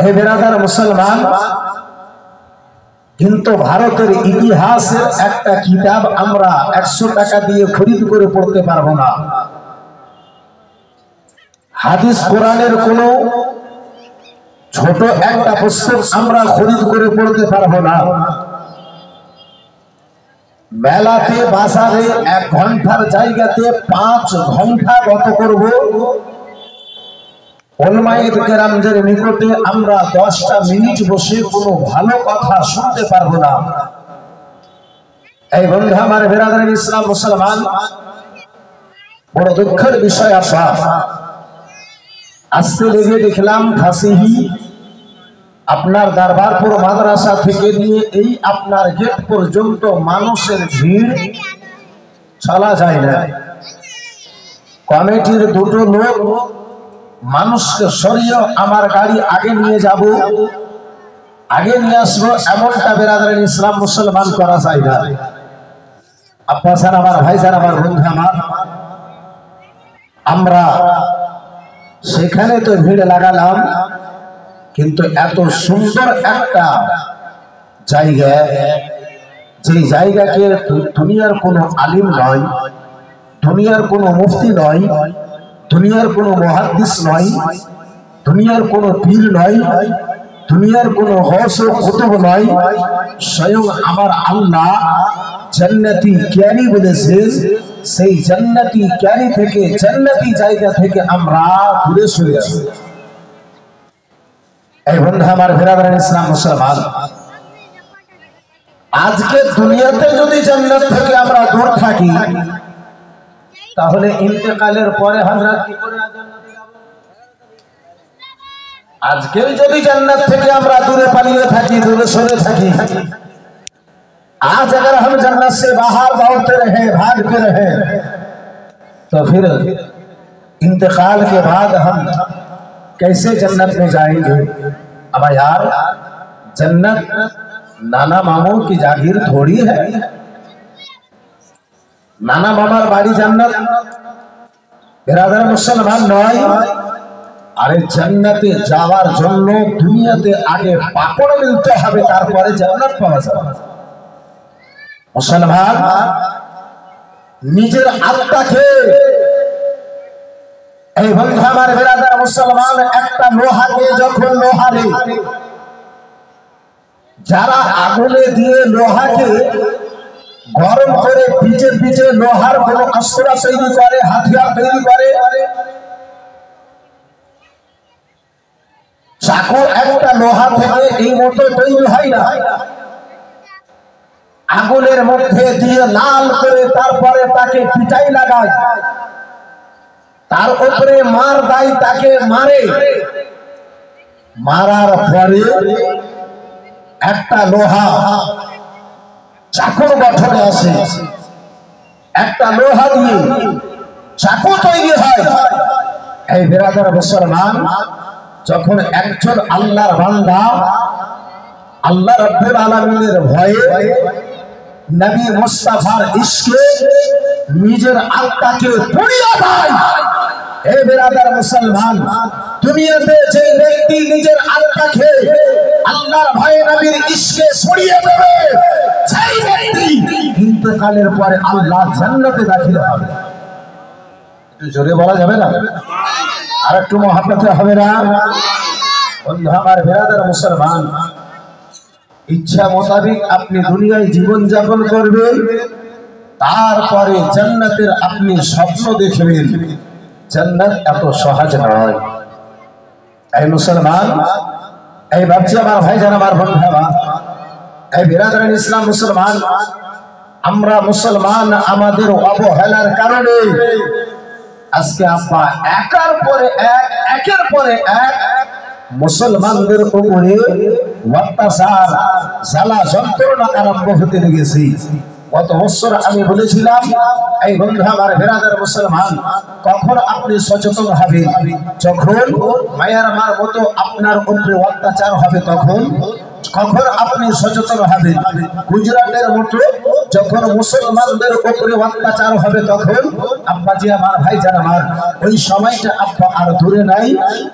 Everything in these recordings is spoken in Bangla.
হে বেরাদার মুসলমান, কিন্তু ভারতের ইতিহাসের একটা কিতাব আমরা 100 টাকা দিয়ে খরিদ করে পড়তে পারবো না। হাদিস কোরআনের কোন ছোট একটা পুস্তক আমরা খরিদ করে পড়তে পারবো না। মেলাতে বাজারে 1 ঘন্টার জায়গাতে 5 ঘন্টা গত করব। ওলামায়ে কেরামদের নিকটে আমরা 10টা মিনিট বসে কোনো ভালো কথা শুনতে পারবো না। এই বন্ধু আমার বেরাদার ইসলাম মুসলমান, বড় দুঃখের বিষয়। আজকে লেগে দেখলাম ফাঁসিহি আপনার দরবারপুর মাদ্রাসা থেকে নিয়ে এই আপনার গেট পর্যন্ত মানুষের ভিড় চলা যায় না। কমিটির দুটো লোক মানুষকে সরিয়ে আমার গাড়ি আগে নিয়ে যাব, আগে নিয়ে আসবো, এমনটা বেরাদার ইসলাম মুসলমান করা যায় না। আপনার স্যার, আমার ভাই স্যার, আমার বন্ধু আমার, আমরা সেখানে তো ভিড় লাগালাম, কিন্তু এত সুন্দর একটা জায়গা, যে জায়গাকে দুনিয়ার কোনো আলিম নয়, দুনিয়ার কোনো মুফতি নয়, দুনিয়ার কোনো মুহাদ্দিস নয়, দুনিয়ার কোনো পীর নয়, দুনিয়ার কোনো গৌস ও কুতুব নয়, স্বয়ং আমার আল্লাহ জান্নাতি ক্যারি বলেছেন। সেই জান্নাতি ক্যারি থেকে, জান্নাতি জায়গা থেকে আমরা দূরে সরে আসি। এই বন্ধু আমার বেরাদার ইসলাম মুসলমান, আজকে দুনিয়াতে যদি জান্নাত থেকে আমরা দূর থাকি, তাহলে ইন্তেকালের পরে হযরত কি করে জান্নাতে যাব? আজকে যদি জান্নাত থেকে আমরা দূরে পালিয়ে থাকি, দূরে সরে থাকি, आज अगर हम जन्नत से बाहर दौड़ते रहे, भागते रहे, तो फिर इंतकाल के बाद हम कैसे जन्नत में जाएंगे? अब यार, जन्नत नाना मामू की जागीर थोड़ी है। नाना मामार बाड़ी जन्नत बेरादर मुसलमान नয়। अरे जन्नते যাওয়ার জন্য দুনিয়াতে আগে পাপড় মিলতে হবে, তারপরে জান্নাত পাওয়া যাবে। মুসলমান নিজের আত্মাকে, এই বন্ধু আমার বেরাদার মুসলমান, একটা লোহাকে যখন লোহারে যারা আগুনে দিয়ে লোহাকে গরম করে পিচে পিচে লোহার কোন অস্ত্র তৈরি করে, হাতিয়ার তৈরি করে, চাকু একটা লোহা থেকে এই মতো তৈরি হয় না। আগুনের মধ্যে দিয়ে লাল করে তারপরে তাকে পিটাই লাগায়, তার উপরে মার দেয়, তাকে মারে। মারার পরে একটা লোহা চাকুর গঠনে আসে, একটা লোহা দিয়ে চাকু তৈরি হয়। এই বেরাদার মুসলমান, যখন একজন আল্লাহর বান্দা আল্লাহ রাব্বুল আলামিনের ভয়ে, নবী মুস্তাফার ইশকে নিজের আত্মাকে পুড়িয়ে দেয়, এই বেরাদার মুসলমান, দুনিয়াতে যে ব্যক্তি নিজের আত্মাকে আল্লাহর ভয়ে নবীর ইশকে পুড়িয়ে দেবে, সেই ব্যক্তি ইন্তেকালের পরে আল্লাহ জান্নাতে দাখিল হবে। একটু জোরে বলা যাবে না? আর একটু মহব্বতে হবে না? বন্ধু আমার বেরাদার মুসলমান, ইচ্ছা মোতাবেক আপনি দুনিয়ায় জীবন যাপন করবেন, তারপরে জান্নাতের আপনি স্বপ্ন দেখবেন। জান্নাত এত সহজ নয়। এই মুসলমান, এই ভাবছি আমার ভাইজান, আমার বন্ধু আমার, এই বেরাদার ইসলাম মুসলমান, আমরা মুসলমান আমাদের অবহেলার কারণে আজকে আপা একের পরে এক মুসলমানদের উপরে অত্যাচার, জ্বালা যন্ত্রণা আরম্ভ হতে লেগেছে। গত বছর আমি বলেছিলাম, এই বন্ধু আমার বেরাদার মুসলমান, কখন আপনি সচেতন হবেন? যখন মায়ানমার মতো আপনার উপরে অত্যাচার হবে, তখন। কখন আপনি সচেতন হবেন? গুজরাটের মতো যখন মুসলমানদের উপরে অত্যাচার হবে তখন আব্বাজি আমার ভাইজান আমার ওই সময়টা আব্বা আর দূরে নাই।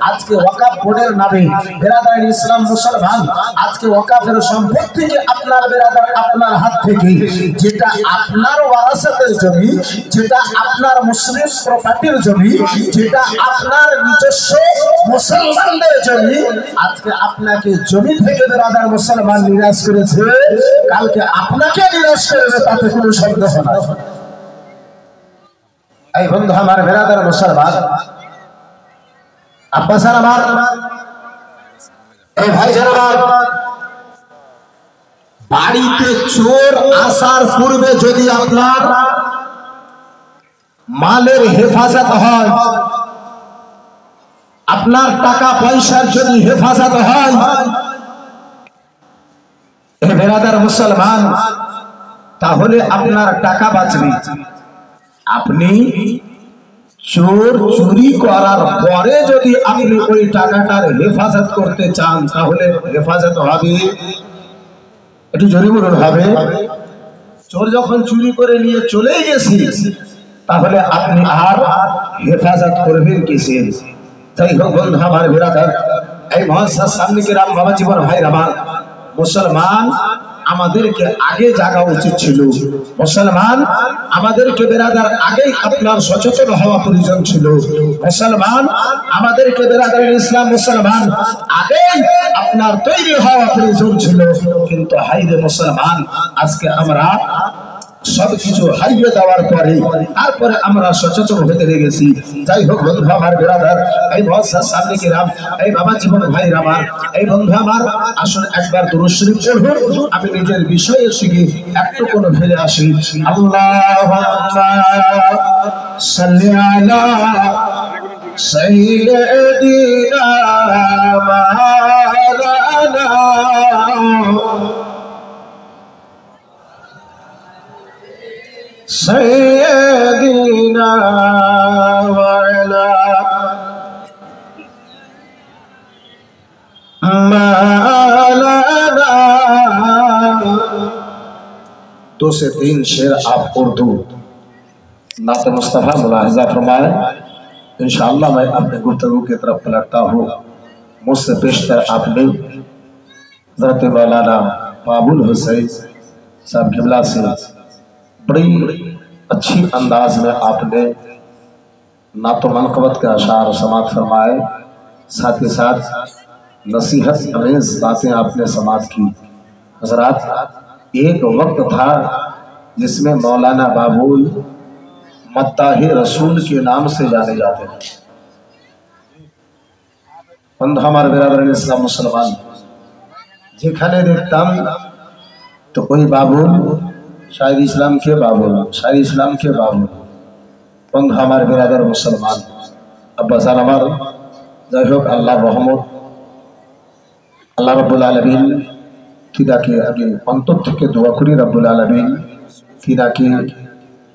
আজকে ওয়াকাফ বোর্ডের নামে বেরাদার ইসলাম মুসলমান আজকে ওয়াকাফের সম্পত্তিকে আপনার বেরাদার আপনার হাত থেকে যেটা আপনার ওয়ারাসাতের জমি, যেটা আপনার মুসলিম প্রপার্টির জমি, যেটা আপনার নিজস্ব মুসলমানদের জমি, আজকে আপনাকে জমি থেকে বেরাদার মুসলমান নিরাশ করেছে, কালকে আপনাকে নিরাশ করবে তাতে কোনো সন্দেহ নাই। এই বন্ধু আমার বেরাদার মুসলমান আব্বাসান আমার এই ভাইজান আমার, বাড়িতে চোর আসার পূর্বে যদি আপনার মালের হেফাজত হয়, আপনার টাকা পয়সার যদি হেফাজত হয়, বেরাদার মুসলমান, তাহলে আপনার টাকা বাঁচবে। আপনি চোর চুরি করার পরে যদি আপনি ওই টাকাটার হেফাজত করতে চান তাহলে হেফাজত হবে, একটু জোরে বলুন হবে। চোর যখন চুরি করে নিয়ে চলে গেছে তাহলে আপনি আর হেফাজত করবেন কিসের? তাই হোক বন্ধু আমার বেরাদার, এই মহাশাস সামনে কি রাম বাবা জীবন ভাই আমার, মুসলমান আমাদেরকে আগে জাগা উচিত ছিল। মুসলমান আমাদেরকে বেরাদার আগেই আপনার সচেতন হওয়া প্রয়োজন ছিল। মুসলমান আমাদেরকে বেরাদার ইসলাম মুসলমান আগেই আপনার তৈরি হওয়া প্রয়োজন ছিল। কিন্তু হাইরে মুসলমান, আজকে আমরা সবকিছু হারিয়ে দেওয়ার পরে তারপরে আমরা সচেতন হতে লেগেছি। যাই হোক বন্ধু আমার বেরাদার, এই মহাশাস সামনে কি রাম, এই বাবা জীবন ভাই আমার, এই বন্ধু আমার, আসুন একবার দুরূদ শরীফ পড়ুন। আমি নিজের বিষয়ে শিখে একটু কোনো ফিরে আসি। আল্লাহুম্মা সাল্লি আলা সাইয়্যিদিনা মাওলানা سيدنا وعلى مولانا। 2 से 3 शेर आप उर्दू नात मुस्तफा मुलाहिजा फरमाए। इंशाअल्लाह मैं अपने गुफ्तगू की तरफ पलटता हूँ। मुझसे पेशतर आपने हज़रत मौलाना बाबुल हुसैन साहब क़िबला से बड़ी अच्छी अंदाज में आपने नातो मनक़बत के अशार समात फरमाए, साथ ही साथ नसीहत अमेज़ बातें आपने समात की। हज़रात, एक वक्त था जिसमें मौलाना बाबुल मत्ताहे रसूल के नाम से जाने जाते हैं। हमारे बिरादर इस्लाम मुसलमान যেখানে দেখতাম तो कोई बाबुल शायर इस्लाम के बाबुल, शायर इस्लाम के बाबुल। बंधु हमारे बिरादर मुसलमान अब्बासान আমার, যাই হোক আল্লাহ রহমত, আল্লাহ রাব্বুল আলামিন তিনাকে আমি অন্তর থেকে দোয়া করি রাব্বুল আলামিন তিনাকে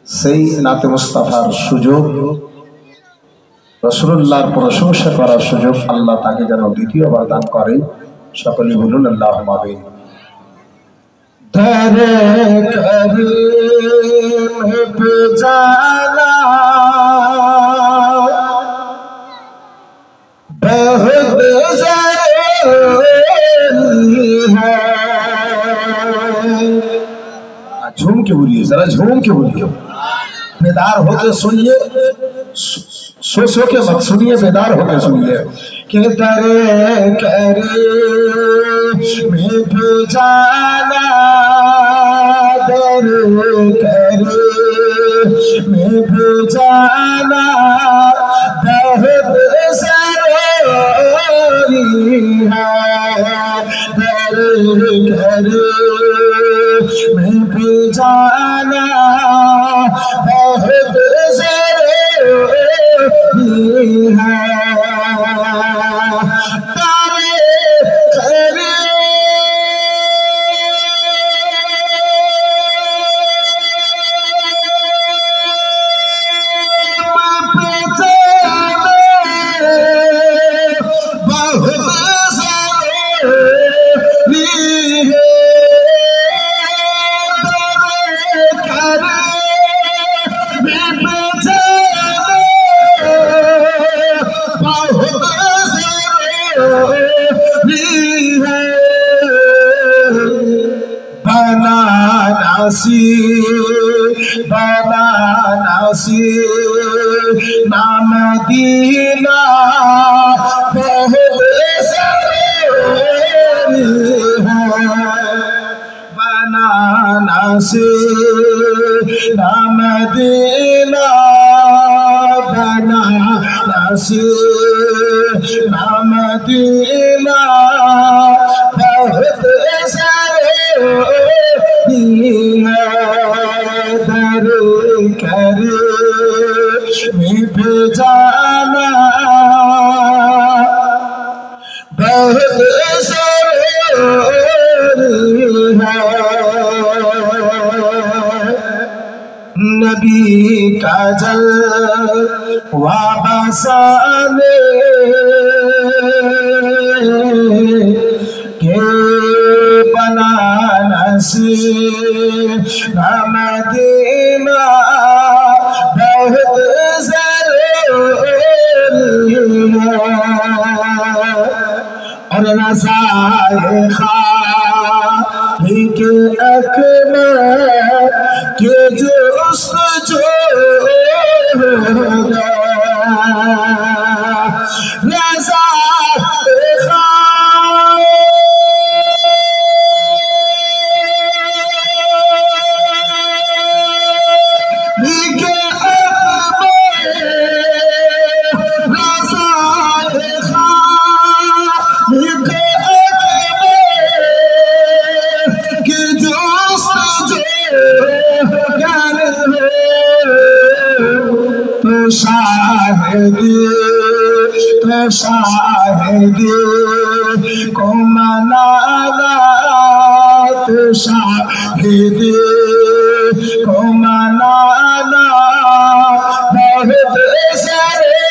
সেই নাতে মুস্তাফার সুযোগ, রাসূলুল্লাহর প্রশংসা করার সুযোগ আল্লাহ তাকে যেন দ্বিতীয়বার দান করে। সকলে বলুন আল্লাহুম্মা আমিন। तेरे करीम पे जाना बहुत ज़रूरी है। झूम के बोलिए, जरा झूम के बोलिए, बेदार होके सुनिए, सो के मत सुनिए, बेदार होके सुनिए कि तेरे करीम पे जाना में भी जाना बहुत ज़रूरी है। तेरे घर में भी जाना बहुत ज़रूरी है। नासी बनानासी नाम दीना बहुत सारे बनानासी नाम दीना बनानासी नाम दीना बहुत सारे दर कर जाना बहुत सारे नबी का जल वाबसाने के बनारसी मदीना बहुत और रज़ाए खाही के अकबर के जो जो शाहिदी को मनाना तो शाहिदी को मनाना बहुत सारे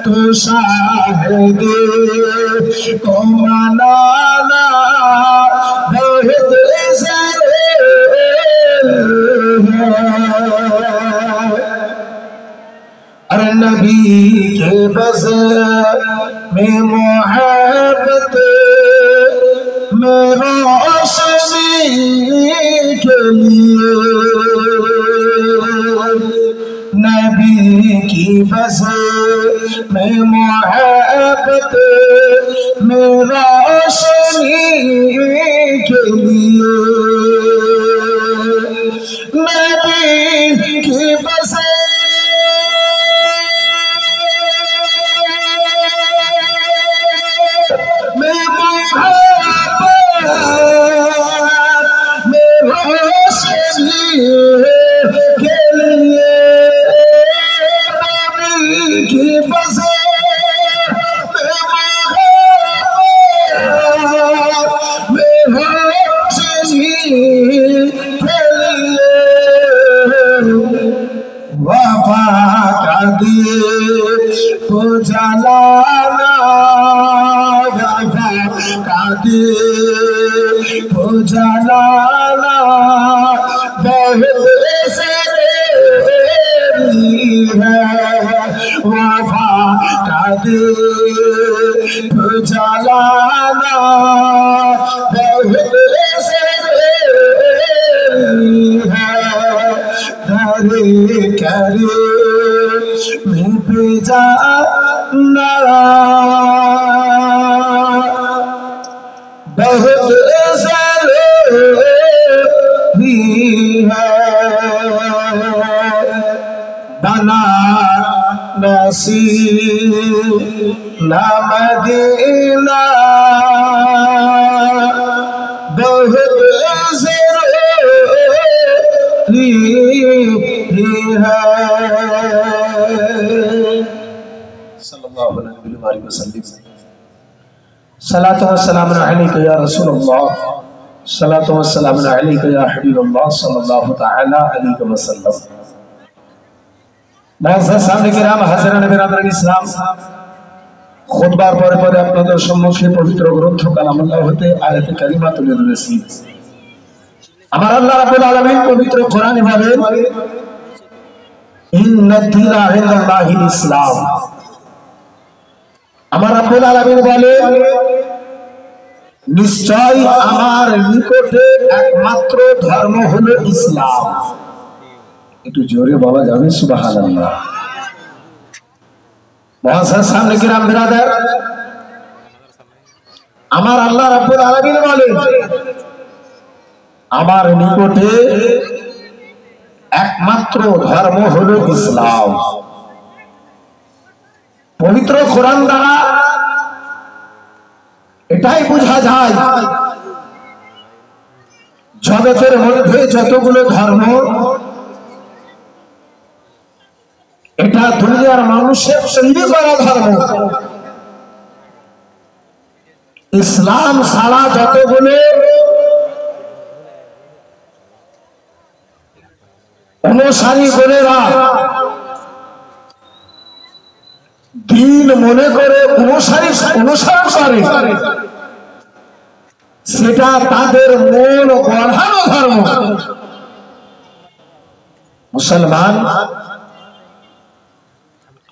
तो शाहिदी को मनाना बहुत सारे अरे नबी के बज़ में मोहब्बत में रोशनी के लिए नबी की बज़ में मोहब्बत में रोशनी के लिए नबी की बज़ के लिए की बज़े वफा का दिए तो जलाना वफा का दिए तो जलाना बहुत वफा का दिए तो जलाना बहुत धरे करे मैं जाना बहुत सारे बना नसी नाम दीना बहुत जरूरी है। सल्लल्लाहु अलैहि वसल्लम सलातो व सलाम अलैका या रसूलल्लाह सलातो व सलाम अलैका या हबीबल्लाह सल्लल्लाहु तआला अलैहि वसल्लम। सामने किराम हाज़िरान बिरादरान इस्लाम খুতবার পরে পরে আপনাদের সম্মুখে পবিত্র গ্রন্থ কালামুল্লাহ হতে আয়াতে কারিমা তুলে ধরেছি। আমার আল্লাহ রাব্বুল আলামিন পবিত্র কোরআনে বলেন ইন্নাদ-দীনা ইনদাল্লাহিল ইসলাম। আমার রাব্বুল আলামিন বলেন নিশ্চয় আমার নিকটে একমাত্র ধর্ম হলো ইসলাম। একটু জোরে বলা যাবে সুবহানাল্লাহ। মহাশয় সামনে কিরাম বিরাদার, আমার আল্লাহ রাব্বুল আলামিন বলেন আমার নিকটে একমাত্র ধর্ম হলো ইসলাম। পবিত্র কোরআন দ্বারা এটাই বোঝা যায় জগতের মধ্যে যতগুলো ধর্ম, এটা দুনিয়ার মানুষের তৈরি করা ধর্ম। ইসলাম ছাড়া যতগুলো অনুসারী বলেরা দিন মনে করে অনুসরণ করে, সেটা তাদের মন গড়ানো ধর্ম। মুসলমান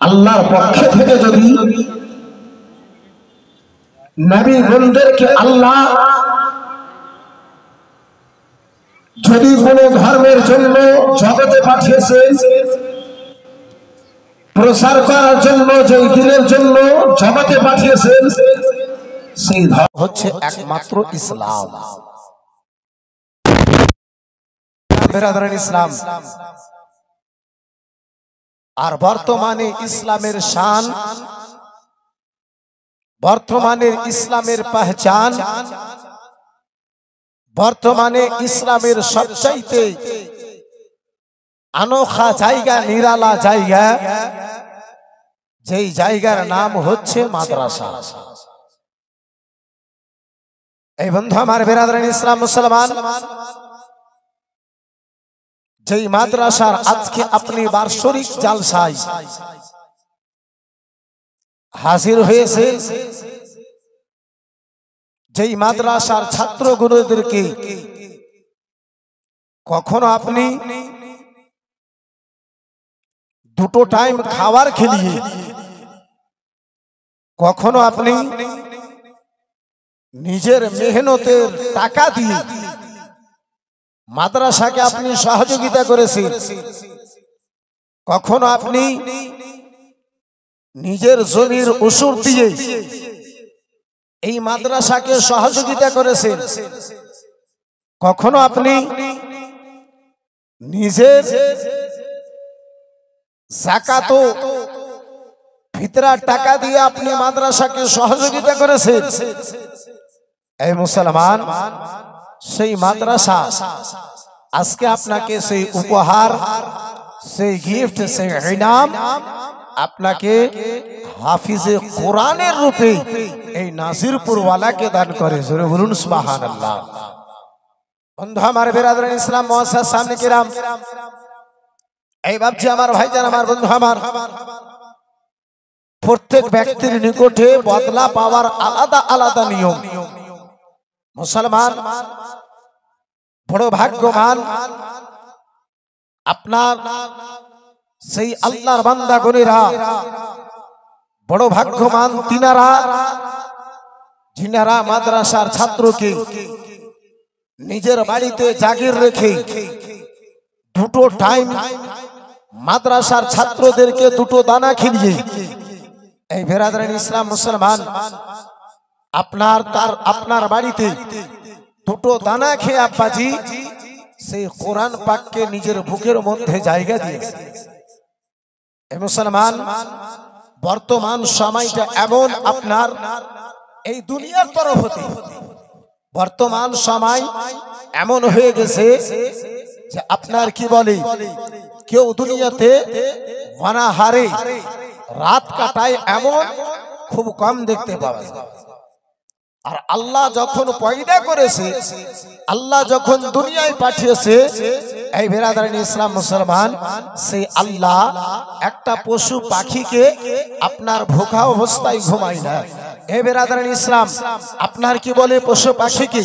আল্লাহর পক্ষ থেকে যদি নবী গণদেরকে আল্লাহ যদি কোন ধর্মের জন্য জগতে পাঠিয়েছেন, প্রসার করার জন্য, যে দিনের জন্য জগতে পাঠিয়েছেন, সেই ধর্ম হচ্ছে একমাত্র ইসলাম। ইসলাম আর বর্তমানে ইসলামের শান, বর্তমানে ইসলামের পহচান, বর্তমানে ইসলামের সবচাইতে अनोखा जायगा निराला जायगा যেই জায়গার নাম হচ্ছে মাদ্রাসা। এই বন্ধু আমার বিরাদরান ইসলাম মুসলমান, যেই মাদ্রাসার আজকে আপনি বার্ষিক জালসায় হাজির হয়েছে, যেই মাদ্রাসার ছাত্রগুলোদেরকে কখনো আপনি দুটো টাইম খাবার খেলিয়ে, কখনো আপনি নিজের মেহনতের টাকা দিয়ে মাদ্রাসাকে আপনি সহযোগিতা করেছেন, কখনো আপনি নিজের জমির উসুর দিয়ে এই মাদ্রাসাকে সহযোগিতা করেছেন, কখনো আপনি নিজের যাকাত ফিতরার টাকা দিয়ে আপনি মাদ্রাসাকে সহযোগিতা করেছেন। এই মুসলমান, সেই মাদ্রাসা আজকে আপনাকে সেই উপহার, সেই গিফট, সেই ইনাম আপনাকে হাফিজে কোরআনের রূপে এই নাজিরপুর ওয়ালাকে দান করে। জোরে বলুন সুবহানাল্লাহ। বন্ধু আমার বিরাদরান ইসলাম মুআসসাস সামনে কিরাম, এই ভাবছি আমার ভাইজান, আমার বন্ধু আমার, প্রত্যেক ব্যক্তির নিকটে বদলা পাওয়ার আলাদা আলাদা নিয়ম। মুসলমান বড় ভাগ্যবান, আপনার সেই আল্লাহর বান্দা গণেরা বড় ভাগ্যবান তিনারা, যিনারা মাদ্রাসার ছাত্রকে নিজের বাড়িতে জাগির রেখে দুটো টাইম মাদ্রাসার ছাত্রদেরকে দুটো দানা খিলিয়ে, এই বিরাদরান ইসলাম মুসলমান, আপনার বাড়িতে দুটো দানা খেয়ে আব্বাজি সেই কোরআন পাককে নিজের বুকের মধ্যে জায়গা দিয়েছে। এই মুসলমান, বর্তমান সময়টা এমন, আপনার এই দুনিয়ার তরফ হতে বর্তমান সময় এমন হয়ে গেছে যে আপনার কি বলে, কেউ দুনিয়াতে অনাহারে রাত কাটায় এমন খুব কম দেখতে পাওয়া যায়। আর আল্লাহ যখন পয়দা করেছে, আল্লাহ যখন দুনিয়ায় পাঠিয়েছে, এই বিরাদরান ইসলাম মুসলমান, সেই আল্লাহ একটা পশু পাখিকে আপনার ভোকা অবস্থায় ঘুমায় না। এ বেরাদার ইসলাম, আপনার কি বলে পশু পাখিকে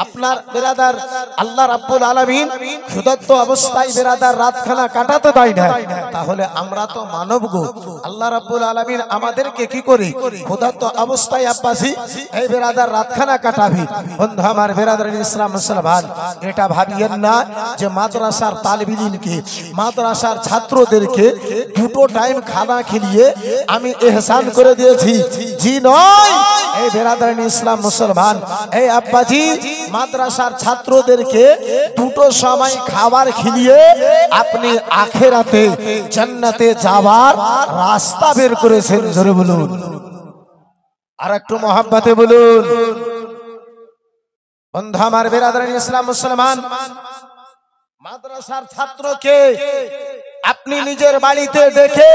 আপনার বেরাদার আল্লাহ রাব্বুল আলামিন ক্ষুধার্ত অবস্থায় বেরাদার রাতখানা কাটাতে দেয় না, তাহলে আমরা তো মানব গো। আল্লাহ রাব্বুল আলামিন আমাদেরকে কি করে ক্ষুধার্ত অবস্থায় আব্বাসি এই বেরাদার রাতখানা কাটাবি? বন্ধু আমার বেরাদার ইসলাম মুসলমান, এটা ভাবিয়েন না যে মাদ্রাসার তালিব ইলমকে মাদ্রাসার ছাত্রদেরকে দুটো টাইম খানা খেলিয়ে আমি ইহসান করে দিয়েছি। জি নয়, এই বেরাদার ইসলাম মুসলমান, এই আব্বাজি মাদ্রাসার ছাত্রদেরকে দুটো সময় খাবার খেলিয়ে আপনি আখিরাতে জান্নাতে যাওয়ার রাস্তা বের করেছেন। জোরে বলুন, আর একটু মহব্বতে বলুন। বন্ধু আমার বেরাদার ইসলাম মুসলমান, মাদ্রাসার ছাত্রকে আপনি নিজের বাড়িতে দেখে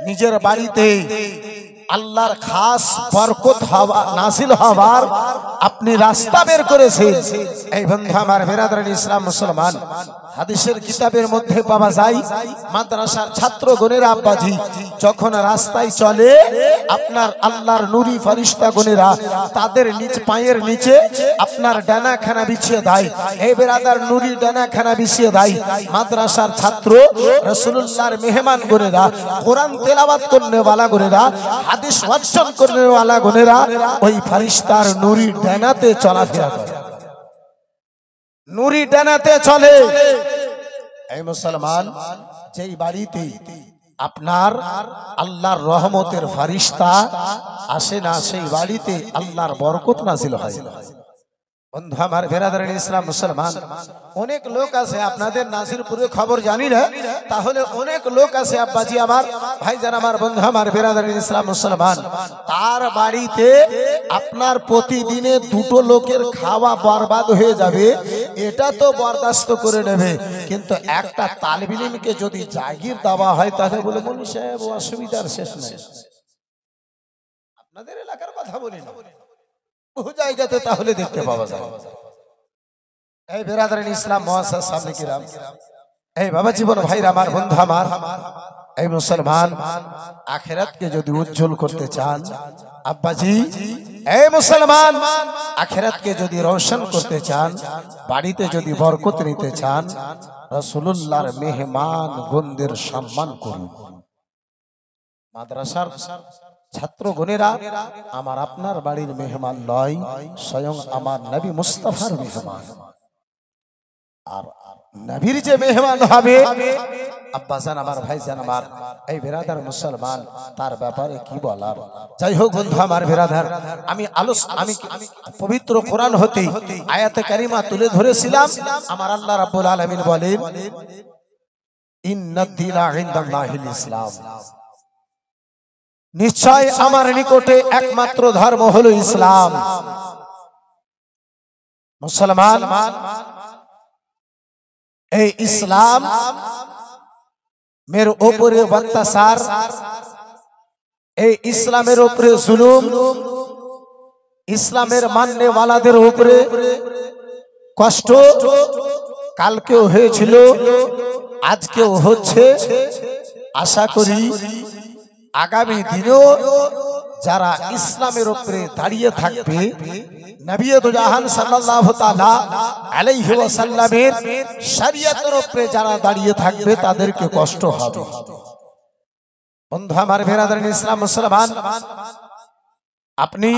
নিজের বাড়িতে আল্লাহর খাস বরকত হওয়া নাজিল হওয়ার আপনি রাস্তা বের করেছেন। এই বন্ধু আমার বেরাদার ইসলাম মুসলমান, হাদিসের কিতাবের মধ্যে পাওয়া যায় মাদ্রাসার ছাত্রগণের আব্বাজি যখন রাস্তায় চলে আপনার আল্লাহর নূরি ফেরেশতাগণেরা তাদের নিচ পায়ের নিচে আপনার ডানাখানা বিছিয়ে দেয়। এই বেরাদার নূরি ডানাখানা বিছিয়ে দেয়। মাদ্রাসার ছাত্র রাসূলুল্লাহর মেহমান গণেরা, কোরআন তেলাওয়াত করনে ওয়ালা গণেরা, হাদিস অর্জন করনে ওয়ালা গণেরা ওই ফেরেশতার নূরি ডানাতে চলাফেরা করে, নূরি ডানাতে চলে। এই মুসলমান, যেই বাড়িতে আপনার আল্লাহর রহমতের ফেরেশতা আসে না, সেই বাড়িতে আল্লাহর বরকত নাযিল হয়। বন্ধু আমার বেরাদার ইসলাম মুসলমান, অনেক লোক আছে আপনাদের নাজিরপুরে খবর জানি না, তাহলে অনেক লোক আছে আব্বাজি আমার ভাইজান আমার বন্ধু আমার বেরাদার ইসলাম মুসলমান, তার বাড়িতে আপনার প্রতিদিনে দুটো লোকের খাওয়া বরবাদ হয়ে যাবে, এটা তো বরদাস্ত করে নেবে, কিন্তু একটা তালিব ইলমকে যদি জাগির দেওয়া হয় তাহলে বলে বলি সাহেব অসুবিধার শেষ নেই। আপনাদের এলাকার কথা বলি না, বহু জায়গাতে তাহলে দেখতে পাওয়া যায়। এই বেরাদার ইসলাম মুআসসাস সামনে কিরাম, এই বাবা জীবন ভাইরা আমার বন্ধু আমার, এই মুসলমান আখিরাতকে যদি উজ্জ্বল করতে চান আব্বাজি, এই মুসলমান আখিরাতকে যদি রোশন করতে চান, বাড়িতে যদি বরকত নিতে চান, রাসূলুল্লাহর মেহমান গণদের সম্মান করুন। মাদ্রাসার ছাত্রগণেরা আমার আপনার বাড়ির মেহমান নয়, স্বয়ং আমার নবী মুস্তাফার মেহমান। আর নবীর যে মেহমান হবে আব্বাজান আমার ভাইজান আমার এই বেরাদার মুসলমান, তার ব্যাপারে কি বলার। যাই হোক বন্ধু আমার বেরাদার, আমি পবিত্র কোরআন হতে আয়াতে কারিমা তুলে ধরেছিলাম। আমার আল্লাহ রাব্বুল আলামিন বলেন, ইন্নাদ দীনা ইনদাল্লাহিল ইসলাম, নিশ্চয় আমার নিকটে একমাত্র ধর্ম হলো ইসলাম। মুসলমান, এই ইসলাম মের উপরে অত্যাচার, এই ইসলামের উপরে জুলুম, ইসলামের মাননে ওয়ালাদের উপরে কষ্ট কালকেও হয়েছিল, আজকেও হচ্ছে। আশা করি আগামী দিনেও যারা ইসলামের উপরে দাঁড়িয়ে থাকবে, নবী জাহান সাল্লাল্লাহু তাআলা আলাইহি ওয়াসাল্লামের শরীয়তের উপরে যারা দাঁড়িয়ে থাকবে তাদেরকে কষ্ট হবে। বন্ধু আমার বেরাদার ইসলাম মুসলমান, আপনি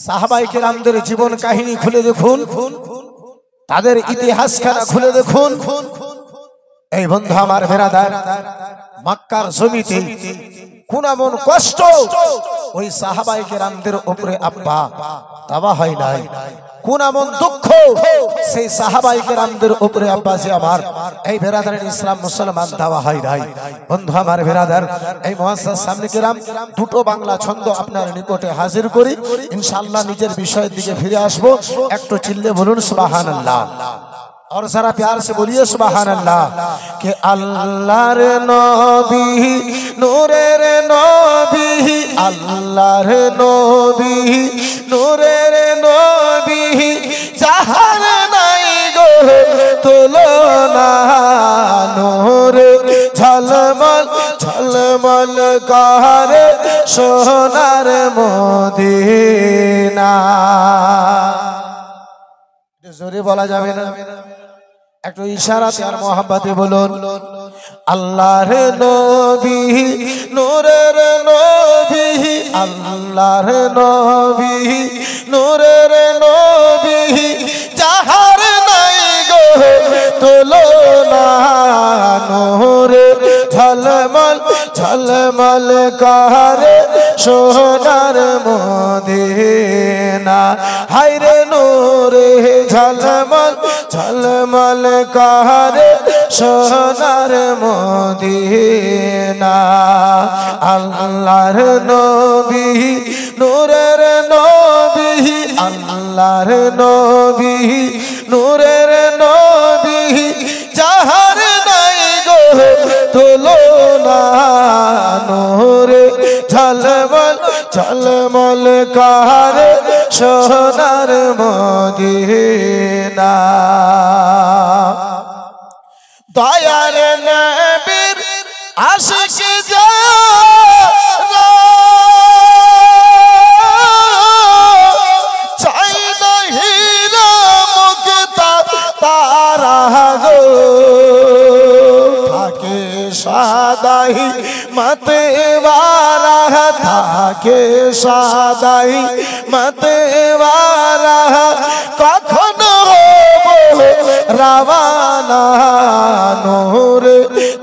সাহাবায়ে কেরামদের জীবন কাহিনী খুলে দেখুন, তাদের ইতিহাসখানা খুলে দেখুন। এই বন্ধু আমার বেরাদার, মক্কার জমিতে কোন এমন কষ্ট ওই সাহাবায়ে কেরামদের উপরে আব্বা দেওয়া হয় নাই, কোন এমন দুঃখ সেই সাহাবায়ে কেরামদের উপরে আব্বাসি আমার এই বেরাদার ইসলাম মুসলমান দেওয়া হয় নাই। বন্ধু আমার বেরাদার, এই মুআসসাস সামনে কেরাম দুটো বাংলা ছন্দ আপনার নিকটে হাজির করি, ইনশাআল্লাহ নিজের বিষয়ের দিকে ফিরে আসবো। একটু চিল্লে বলুন সুবহানাল্লাহ, और जरा प्यार से बोलिए सुभान अल्लाह। के अल्लाह रे नबी नूरे रे नबी, अल्लाह रे नबी नूरे रे नबी, जहान नहीं गो तुलना, नूर झलमल झल ঝলমল করে সোনার মদিনা। জোরে বলা যাবে না, একটু ইশারাতে আর মোহাব্বতে বলুন আল্লাহর নবী নূরের নবী, আল্লাহর নবী নূরের নবী, যাহার নাই গো তুলনা, নূরে ঝলমল ঝলমল করে সোনার মদিনা। হায়রে নূরে ঝলমল ঝলমল করে সোনার মদিনা। আল্লাহর নবী নূরের নবী, আল্লাহর নবী নূরের নবী, যাহার নাই গো তুলনা, নূরে ঝলমল ঝলমল করে সোনার মদিনা। দয়ার নবীর আশিক যারা, চাই না হীরা মুক্তা তারা গো, থাকে সাদাই মতে বারা, থাকে সাদাই মতে বারা, কখনো রাবানা, নূরে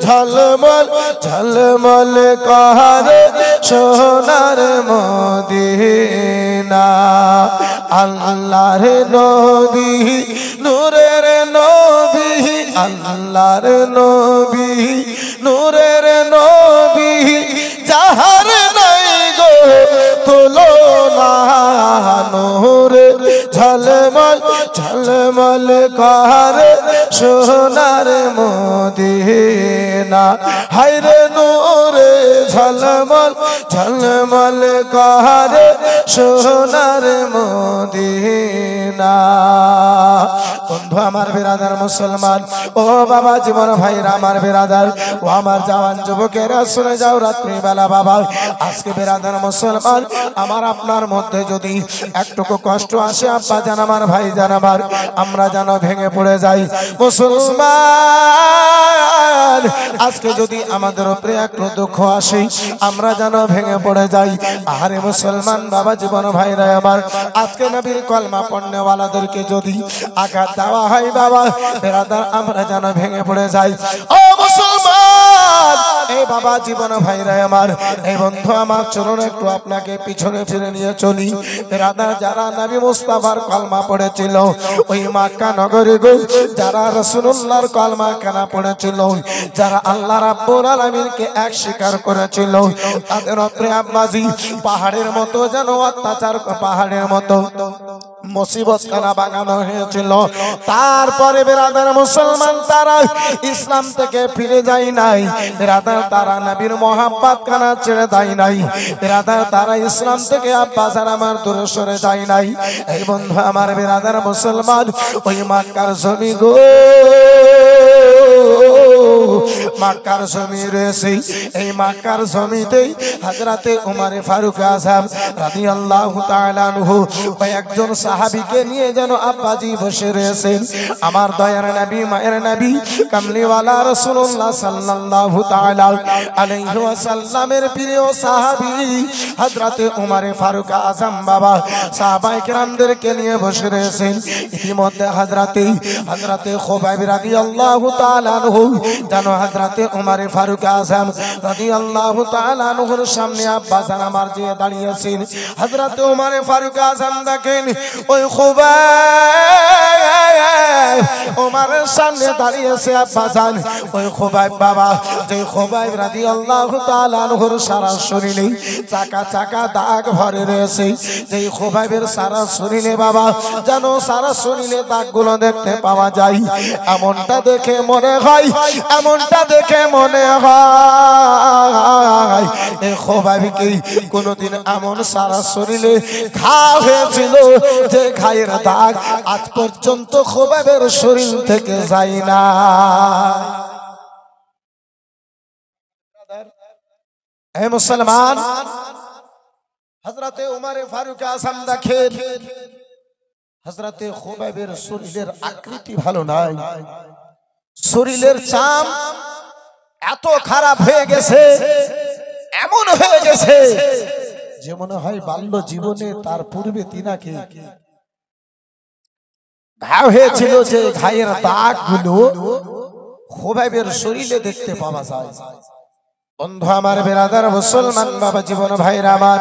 ঝলমল ঝলমল করে সোনার মদিনা। আল্লাহর নবী নূরের নবী, আল্লাহর নবী নূরের নবী, যাহার নাই গো তুলনা, নূরে ঝলমল ঝলমল করে সোনার মদিনা। হায়রে নূরে ঝলমল ঝলমল করে সোনার মদিনা। বন্ধু আমার বিরাদার মুসলমান, ও বাবা জীবন ভাইরা আমার বিরাদার, ও আমার জওয়ান যুবকেরা শুনে যাও রাত্রিবেলা বাবা, আজকে বিরাদার মুসলমান আমার আপনার মধ্যে যদি একটুকু কষ্ট আসে আব্বা জান আমার ভাই জান আমার, আমরা যেন ভেঙে পড়ে যাই। মুসলমান আজকে যদি আমাদের উপরে একটু দুঃখ আসে আমরা যেন ভেঙে পড়ে যাই। আরে মুসলমান বাবা জীবন ভাইরা আমার, আজকে নবীর কলমা পড়নেওয়ালাদেরকে যদি আঘাত দেওয়া হয় বাবা বিরাদার, আমরা যেন ভেঙে পড়ে যাই। ও মুসলমান এই বাবা জীবন ভাইরা আমার, এই বন্ধু আমার, চলুন একটু আপনাকে পিছনে ফিরে নিয়ে চলি। বিরাদার যারা নবী মুস্তাফার কলমা পড়েছিল ওই মক্কা নগরে গো, যারা রাসূলুল্লাহর কলমা কানা পড়েছিল, যারা আল্লাহ রাব্বুল আলামিনকে এক স্বীকার করেছিল, তাদের উপরে আব্বাজি পাহাড়ের মতো যেন অত্যাচার, পাহাড়ের মতো মুসিবত খানা বানানো হয়েছিল। তারপরে বিরাদার মুসলমান তারা ইসলাম থেকে ফিরে যায় নাই, বিরাদার তারা নবীর মোহাব্বত খানা ছেড়ে দেয় নাই, বিরাদার তারা ইসলাম থেকে আব্বাজান আমার দূরে সরে যায় নাই। এই বন্ধু আমার বিরাদার মুসলমান, ওই মক্কার জমি গো, মক্কার জমি রয়েছে, এই মক্কার জমিতেই হযরতে উমর ফারুক আযম রাদিয়াল্লাহু তাআলা আনহু কয়েকজন সাহাবীকে নিয়ে যেন আব্বাজি বসে রয়েছেন। আমার দয়ার নবী মায়ের নবী কামলিওয়ালা রাসূলুল্লাহ সাল্লাল্লাহু তাআলা আলাইহি ওয়াসাল্লামের প্রিয় সাহাবী হযরতে উমর ফারুক আযম বাবা সাহাবায়ে কেরামদেরকে নিয়ে বসে রয়েছেন। ইতিমধ্যে হযরতে খুবাইব রাদিয়াল্লাহু তাআলা আনহু জানো হযরতে উমর ফারুক আযম রাদিয়াল্লাহু তাআলা আনহুর সামনে আব্বাজান আমার যে দাঁড়িয়েছেন। হযরতে উমর ফারুক আযম দেখেন ওই খুবাইব উমরের সামনে দাঁড়িয়েছে আব্বাজান, ওই খুবাইব বাবা, যে খুবাইব রাদিয়াল্লাহু তাআলা আনহুর সারা শরীরে চাকা চাকা দাগ ভরে রয়েছে, যে খুবাইবের সারা শরীরে বাবা জানো সারা শরীরে দাগগুলো দেখতে পাওয়া যায়। এমনটা দেখে মনে হয়, এমনটা দেখে মনে হয় এই খুবাইবকে কোনদিন এমন সারা শরীরে ঘা হয়েছিল যে ঘায়ের দাগ আজ পর্যন্ত খুবাইবের শরীর থেকে যায় না। হে মুসলমান, হযরতে উমর ফারুক আযম দেখেন হযরতে খুবাইবের শরীরের আকৃতি ভালো নাই, শরীরের চাম এত খারাপ হয়ে গেছে, এমন হয়ে গেছে যে মনে হয় বাল্য জীবনে তার পূর্বে তিনাকে ঘা হয়েছিল, যে ঘায়ের দাগ গুলো খুবাইবের শরীরে দেখতে পাওয়া যায়। বন্ধু আমার, বেরাদার মুসলমান বাবা জীবন ভাইরা আমার,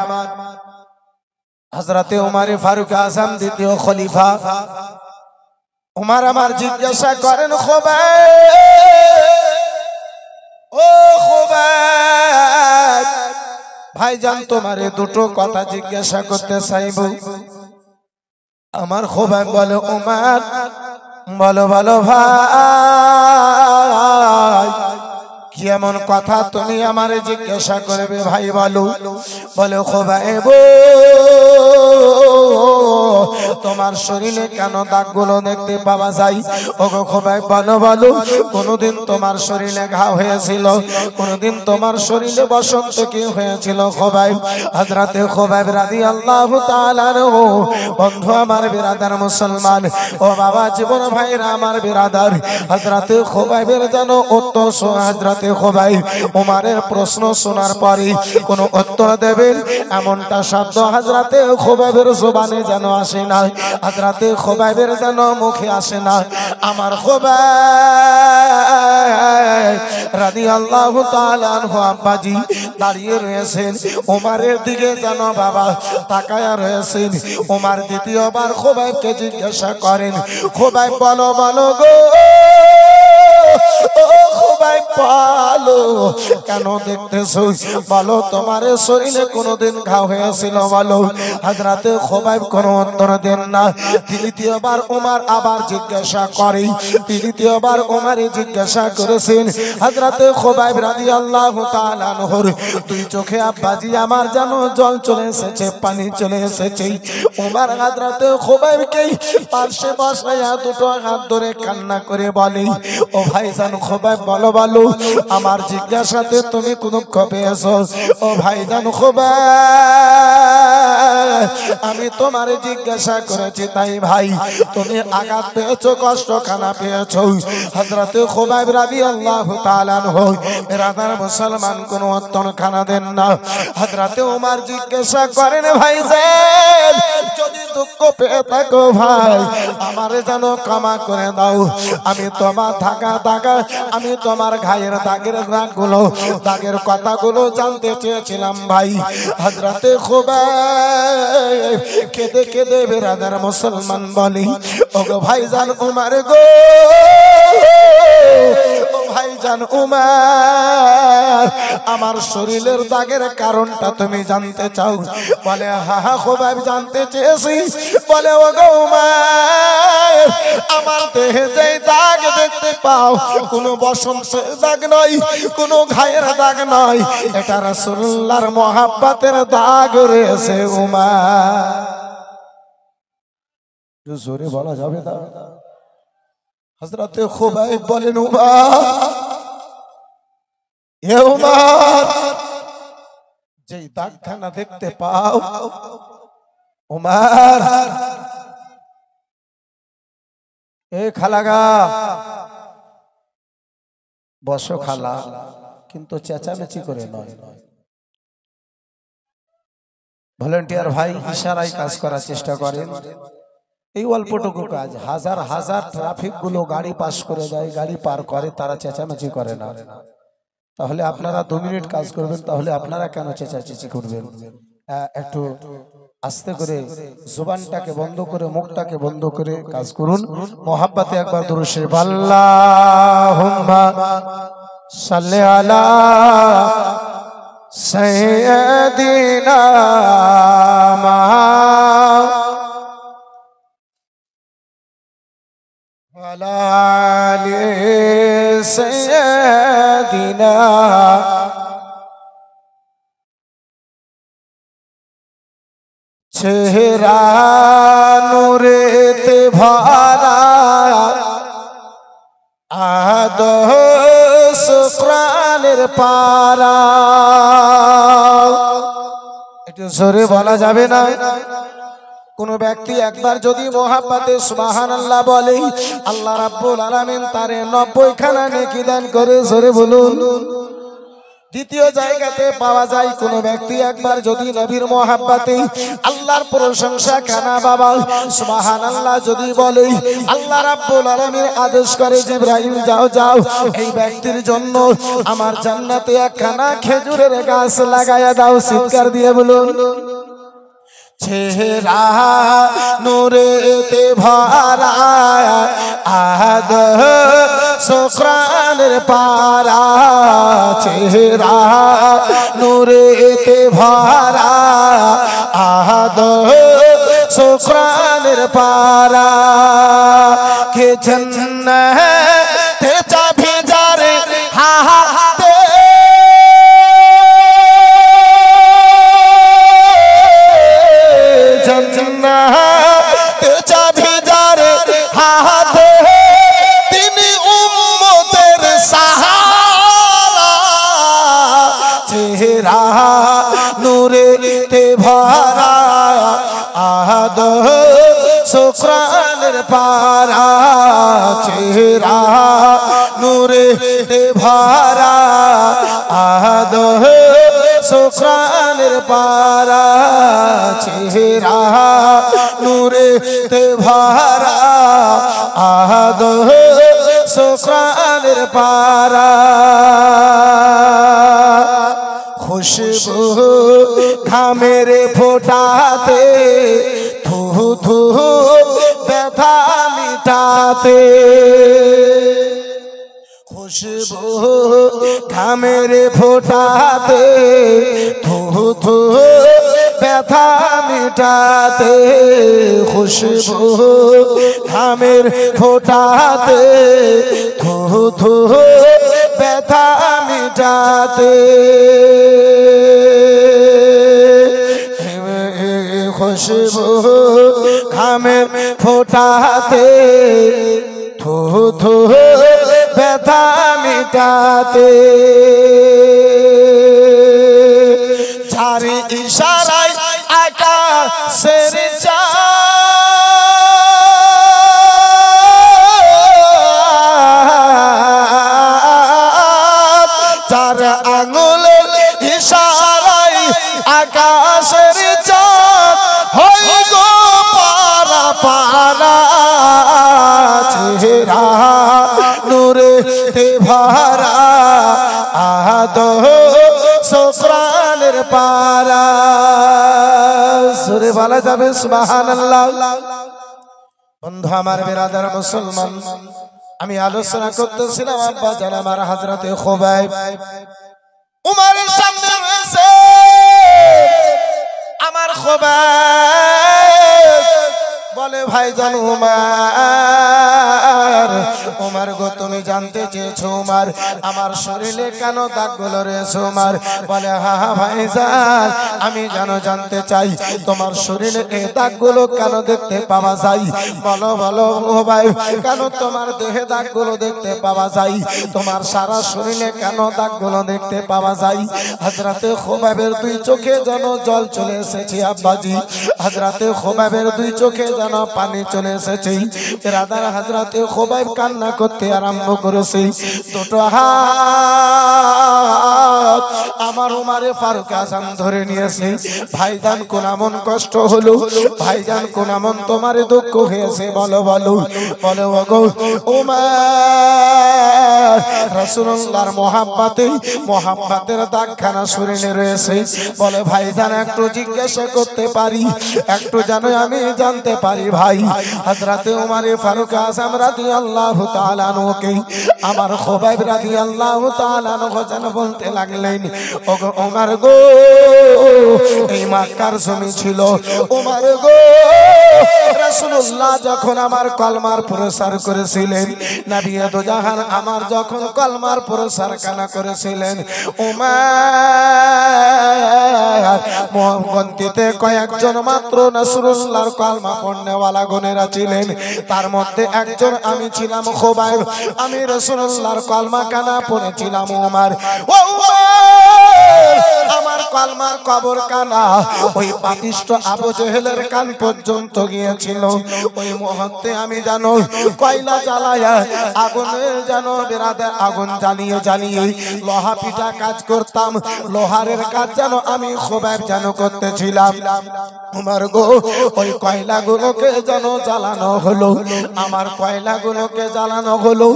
হযরতে উমর ফারুক আযম দ্বিতীয় খলিফা, উমর আমার জিজ্ঞাসা করেন, ও খুবাইব ভাইজান, তোমারে দুটো কথা জিজ্ঞাসা করতে চাইব। আমার খুবাইব বলে, উমর বলো বলো ভাই, কি এমন কথা তুমি আমারে জিজ্ঞাসা করবে ভাই বলো। বলে, খুবাইব তোমার শরীরে কেন দাগগুলো দেখতে পাওয়া যায়? ওগো খুবাইব বলো বলো, কোনদিন তোমার শরীরে ঘা হয়েছিল? কোনদিন তোমার শরীরে বসন্ত কি হয়েছিল? খুবাইব, হযরতে খুবাইব রাদিয়াল্লাহু তাআলা আনহু, বন্ধু আমার বিরাদার মুসলমান ও বাবা জীবন ভাইরা আমার বিরাদার, হযরতে খুবাইবের যেন উত্তর, হযরতে খুবাইব উমরের প্রশ্ন শোনার পরে কোন উত্তর দেবেন এমনটা শব্দ হযরতে খুবাইবের জবানে যেন আসে না, হযরতে খুবাইবের যেন মুখে আসে না। আমার খুবাইব রাদিয়াল্লাহু তাআলা আনহু আব্বাজি দাঁড়িয়ে রয়েছেন, উমরের দিকে যেন বাবা তাকায়া রয়েছেন। উমর দ্বিতীয়বার খুবাইবকে জিজ্ঞাসা করেন, খুবাইব বলো বলো গো, ও খুবাইব বলো, কেন দেখতেছো? বলো তোমার শরীরে কোনদিন ঘা হয়েছিল বলো। হযরতে খুবাইব কোনো উত্তর দেন না। তৃতীয়বার উমর আবার জিজ্ঞাসা করে, তৃতীয়বার উমরে জিজ্ঞাসা করেছেন, হযরতে খুবাইব রাদিয়াল্লাহু তাআলা আনহুর দুই চোখে আব্বাজি আমার যেন জল চলে এসেছে, পানি চলে এসেছে। উমর হযরতে খুবাইবকে পাশে বসায়া দুটো হাত ধরে কান্না করে বলে, ও ভাইজান খুবাইব বলো বলো, আমার জিজ্ঞাসাতে তুমি কোন পেয়েছো? ও ভাইজান খুবাইব, আমি তোমারে জিজ্ঞাসা করেছি তাই ভাই, তুমি আঘাত পেয়েছো, কষ্ট খানা পেয়েছো? হযরতে খুবাইব রাদিয়াল্লাহু তাআলা আনহু বিরাদার মুসলমান কোন উত্তর খানা দেন না। হযরতে উমর জিজ্ঞাসা করেন, ভাইজান যদি দুঃখ পেয়ে থাকো ভাই, আমারে যেন ক্ষমা করে দাও, আমি তোমার দাগা আমি তোমার ঘায়ের দাগের দাগগুলো, দাগের কথাগুলো জানতে চেয়েছিলাম ভাই। হযরতে খুবাইব কেঁদে কেঁদে বিরাদার মুসলমান বলি, ওগো ভাইজান উমর গো, ও ভাইজান উমর, আমার শরীরের দাগের কারণটা তুমি জানতে চাও? বলে, হা হা খুবাইব জানতে চেয়েছি। বলে, ওগো উমর, আমার দেহে যে দাগ দেখতে পাও কোনো বসন্তের দাগ নয়, কোনো ঘায়ের দাগ নয়, এটা রাসূলুল্লাহর মহাব্বতের দাগ রয়েছে উমর। জোরে বলা যাবে না? হযরতে খুবাইব বলেন, উমর যে দাগখানা দেখতে পাও উমর, এ খালাগা বসো খালা, কিন্তু চেঁচামেচি করে নয়। ভলান্টিয়ার ভাই ইশারায় কাজ করার চেষ্টা করেন। এই অল্পটুকু কাজ, হাজার হাজার ট্রাফিক গুলো গাড়ি পাস করে যায়, গাড়ি পার করে, তারা চেঁচামেচি করে না। তাহলে আপনারা 2 মিনিট কাজ করবেন, তাহলে আপনারা কেন চেঁচামেচি করবেন? একটু আস্তে করে জবানটাকে বন্ধ করে, মুখটাকে বন্ধ করে কাজ করুন। মোহাব্বতে একবার দুরূদ শরীফ, আল্লাহুম্মা সাল্লি আলা সাইয়্যিদিনা ওয়ালা আলি সাইয়্যিদিনা। চেহারা নূরেতে ভরা, আদর্শ কোরআনের পারা, জোরে বলা যাবে না। কোন ব্যক্তি একবার যদি মোহাব্বতে সুবহানাল্লাহ বলে, আল্লাহ রাব্বুল আলামিন তারে 90 খানা নেকি দান করে। জোরে বলুন। দ্বিতীয় জায়গাতে পাওয়া যায় কোন ব্যক্তি একবার যদি নবীর মোহাব্বতে আল্লাহর প্রশংসা খানা বাবা সুবহানাল্লাহ যদি বলে, আল্লাহ রাব্বুল আলামিন আদেশ করে জিবরাইল যাও যাও এই ব্যক্তির জন্য আমার জান্নাতে একখানা খেজুরের গাছ লাগায়া দাও। চিৎকার দিয়ে বলুন। চেহারা নূরেতে ভরা আহাদ শুকরানের পারা, চেহারা নূরেতে ভরা আহাদ শুকরানের পারা, কে জান্নাতে চাবি যারে হাতে নূরেতে ভরা আহাদ শুকরানের পারা, চেহারা নূরেতে ভরা আহাদ শুকরানের পারা, চেহারা নূরেতে ভরা আহাদ শুকরানের পারা, খুশবু ঘামের ফোটাতে থু থু ব্যথা মিটাতে, খুশবু ঘামের ফোটাতে থু থু ব্যথা মিটাতে, খুশবু ঘামের ফোটাতে থু থু ব্যথা মিটাতে, খুশবু ঘামের ফোটাতে থু থু ব্যথা মিটাতে, যারি ইশারায় আকাশের চাঁদ যার আঙুলের ইশারায় আকাশের চাঁদ হই গো পারা পারা, চেহারা নূরেতে ভরা আহাদ শুকরানের পারা। সুরে বলা যাবে সুবহানাল্লাহ। বন্ধু আমার বিরাদার মুসলমান, আমি আলোচনা করতেছিলাম আব্বা জান আমার হযরতে খুবাইব উমরের সামনে রয়েছে আমার খুবাইব, বলে ভাইজান উমর গো তুমি জানতে চেয়েছো উমর আমার শরীরে কেন দাগগুলো রয়েছে? উমর বলে হ্যাঁ হ্যাঁ ভাইজান আমি জানতে চাই তোমার শরীরে এই দাগগুলো কেন দেখতে পাওয়া যায়? বলো বলো ভাই কেন তোমার দেহে দাগগুলো দেখতে পাওয়া যায়? তোমার সারা শরীরে কেন দাগগুলো দেখতে পাওয়া যায়? হযরতে খুবাইবের দুই চোখে যেন জল চলে এসেছে আব্বাজি, হযরতে খুবাইবের দুই চোখে যেন পানি চলে এসেছে। রাদার হযরতে খুবাইব কান্না করতে আরম্ভ করেছে। দুটো হাত আমার উমরে ফারুক আযম ধরে নিয়েছে। ভাইজান কোন এমন কষ্ট হলো? ভাইজান কোন এমন তোমার দুঃখ হয়েছে? বলো বলো বলো ওগো উমর রাসূলুল্লাহর মোহাব্বতের দাগখানা শরীরে রয়েছে। বলে ভাইজান একটু জিজ্ঞাসা করতে পারি, একটু জানো আমি জানতে পারি ভাই? হযরতে উমরে ফারুক আযম রাদিয়াল্লাহু তাআলা আনহুকে আমার খুবাইব রাদিয়াল্লাহু তাআলা আনহু যেন বলতে লাগলেন, ওগো উমর গো এই মক্কার জমি ছিল উমর গো রাসূলুল্লাহ যখন আমার কলমার প্রচার করেছিলেন, নবী দু জাহান আমার যখন কলমার প্রচার কানা করেছিলেন, উমর মহব্বতে কয়েকজন মাত্র রাসূলুল্লাহর কলমা পড়নেওয়ালা গুণেরা ছিলেন, তার মধ্যে একজন আমি ছিলাম খুবাইব। আমি রাসূলুল্লাহর কলমা কানা পড়েছিলাম উমর। ও উমর আমার কলমার কবর কানা ওই পাপিষ্ট আবু জেহেলের কান পর্যন্ত গিয়েছিল। ওই মুহূর্তে আমি জানো কয়লা জ্বালায়া আগুনে জানো বেরাদার আগুন জ্বালিয়ে জ্বালিয়ে লোহা পিটা কাজ করতাম। লোহারের কাজ জানো আমি খুবাইব জানো করতেছিলাম। উমর গো ওই কয়লাগুলোকে যেন জ্বালানো হলো, আমার কয়লাগুলোকে জ্বালানো হলো।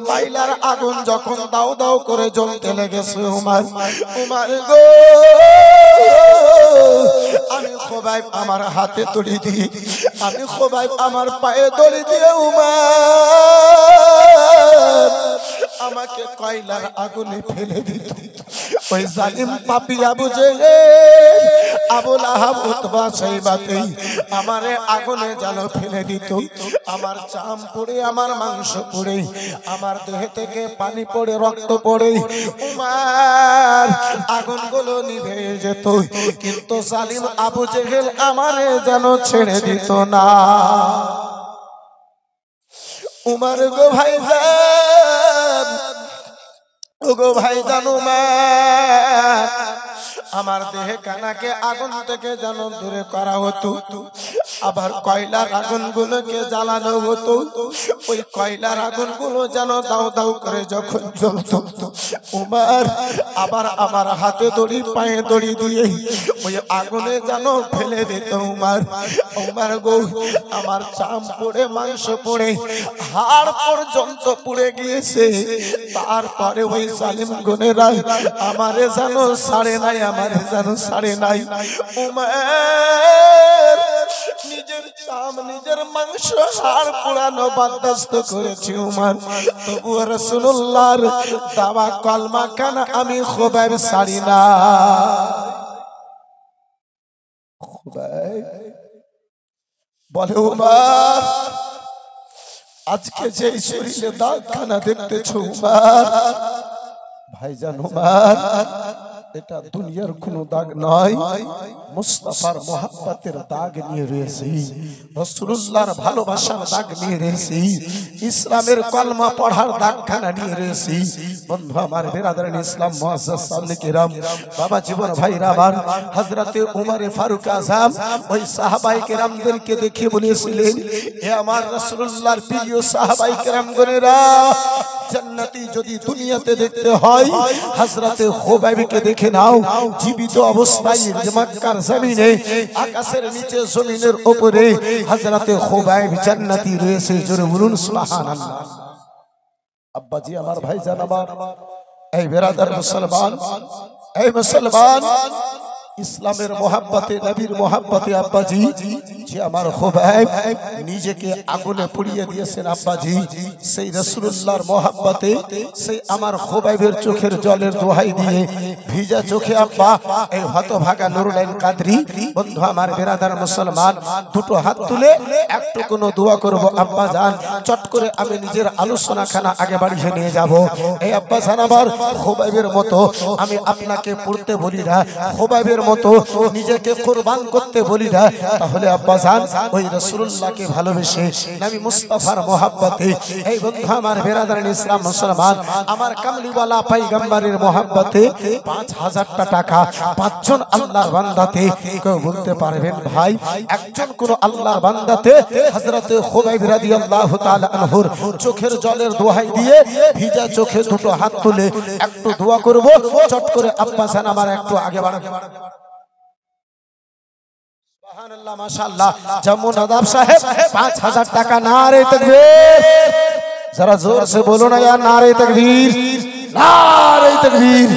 কয়লার আগুন যখন দাও দাও করে জ্বলতে লেগেছে উমর, উমর গো আমি খুবাইব আমার হাতে দড়ি দিয়ে, আমি খুবাইব আমার পায়ে দড়ি দিয়ে উমর আমাকে কয়লার আগুনে ফেলে দিত। ওই জালিম পাপী আবু জেহেল আবু লাহাব উতবা সাইবাতেই আমারে আগুনে যেন ফেলে দিত। আমার চাম পড়ে, আমার মাংস পড়ে, আমার দেহ থেকে পানি পড়ে, রক্ত পড়ে উমার আগুনগুলো নিভে যেত। কিন্তু জালিম আবু জেহেল আমারে যেন ছেড়ে দিত না। উমর গো ভাইজান, ও গো ভাইজান উমর, আমার দেহে কানাকে আগুন থেকে যেন দূরে করা হতো, আবার কয়লার আগুনগুলোকে জ্বালানো হতো। ওই কয়লার আগুনগুলো যেন দাও দাও করে যখন জ্বলতো উমর আবার আমার হাতে দড়ি পায়ে দড়ি দিয়ে ওই আগুনে যেন ফেলে দিত উমর। উমর গো আমার চাম পড়ে, মাংস পড়ে, হাড় পর্যন্ত পুড়ে গিয়েছে। তারপরে ওই জালিম গুনেরা আমারে যেন ছাড়ে নাই, আমারে যেন ছাড়ে নাই। উমর নিজের চাম, নিজের মাংস, হাড় পোড়ানো বরদাস্ত করেছি উমর, তবুও রাসূলুল্লাহর দাওয়া কলমা কানা আমি খুবাইব ছাড়ি না। খুবাইব বলে উমর আজকে যে শরীরে দাগখানা দেখতেছো উমর, ভাইজান উমর এটা দুনিয়ার কোনো দাগ নয়, মুস্তাফার মোহাব্বতের দাগ নিয়ে রয়েছে, রাসূলুল্লাহর ভালোবাসার দাগ নিয়ে রয়েছে, ইসলামের কলমা পড়ার দাগখানা নিয়ে রয়েছে। বন্ধু আমার, বিরাদরান ইসলাম মুআজ্জাজ সামনে কিরাম, বাবা জীবন ভাইরা আমার, হযরতে উমরে ফারুক আযম ওই সাহাবায়ে কেরামদেরকে দেখে বলেছিলেন, হে আমার রাসূলুল্লাহর প্রিয় সাহাবায়ে কেরামগণেরা, জান্নাতি যদি দুনিয়াতে দেখতে হয় হযরতে খুবাইবকে দেখে নাও। জীবিত অবস্থায় মক্কার জমিনে, আকাশের নিচে, জমিনের উপরে হযরতে খুবাইব জান্নাতি রয়েছে। জোরে বলুন সুবহানাল্লাহ। আব্বাজি আমার, ভাইজান আমার, এই বিরাদর মুসলমান, এই মুসলমান, ইসলামের মোহাব্বতে, নবীর মোহাব্বতে আব্বাজি যে আমার খুবাইব নিজেকে আগুনে পুড়িয়ে দিয়েছেন আব্বাজি, সেই রাসূলুল্লাহর মোহাব্বতে, সেই আমার খুবাইবের চোখের জলের দোহাই দিয়ে ভিজা চোখে আব্বা এই হতভাগা নুরুল আইন কাদরি, বন্ধু আমার বিরাদর মুসলমান, দুটো হাত তুলে একটু কোনো দোয়া করব আব্বা জান। চট করে আমি নিজের আলোচনা খানা আগে বাড়িয়ে নিয়ে যাব। এই আব্বা জান আমার, খুবাইবের মতো আমি আপনাকে পড়তে বলি না, খুবাইবের মতো নিজেকে কুরবান করতে বলি না, তাহলে আব্বা জান ওই রাসূলুল্লাহকে ভালোবেসে, নবী মুস্তাফার মোহাব্বতে, এই বন্ধু আমার বিরাদরান ইসলাম মুসলমান, আমার কামলিওয়ালা পয়গম্বরের মোহাব্বতে 5000টা টাকা পাঁচজন আল্লাহর বান্দাতে কেউ বলতে পারবেন ভাই একজন কোন আল্লাহর বান্দাতে হযরতে খুবাইব রাদিয়াল্লাহু তাআলা আনহুর চোখের জলের দোহাই দিয়ে ভিজা চোখে দুটো হাত তুলে একটু দোয়া করব। চট করে আব্বা জান আমার একটু আগে বাড়ান। সুবহানাল্লাহ, মাশাআল্লাহ। জামুন আদাব সাহেব 5000 টাকা। নারে তাকবীর, जरा जोर से बोलो ना यार, नारे तकबीर, नारे तकबीर,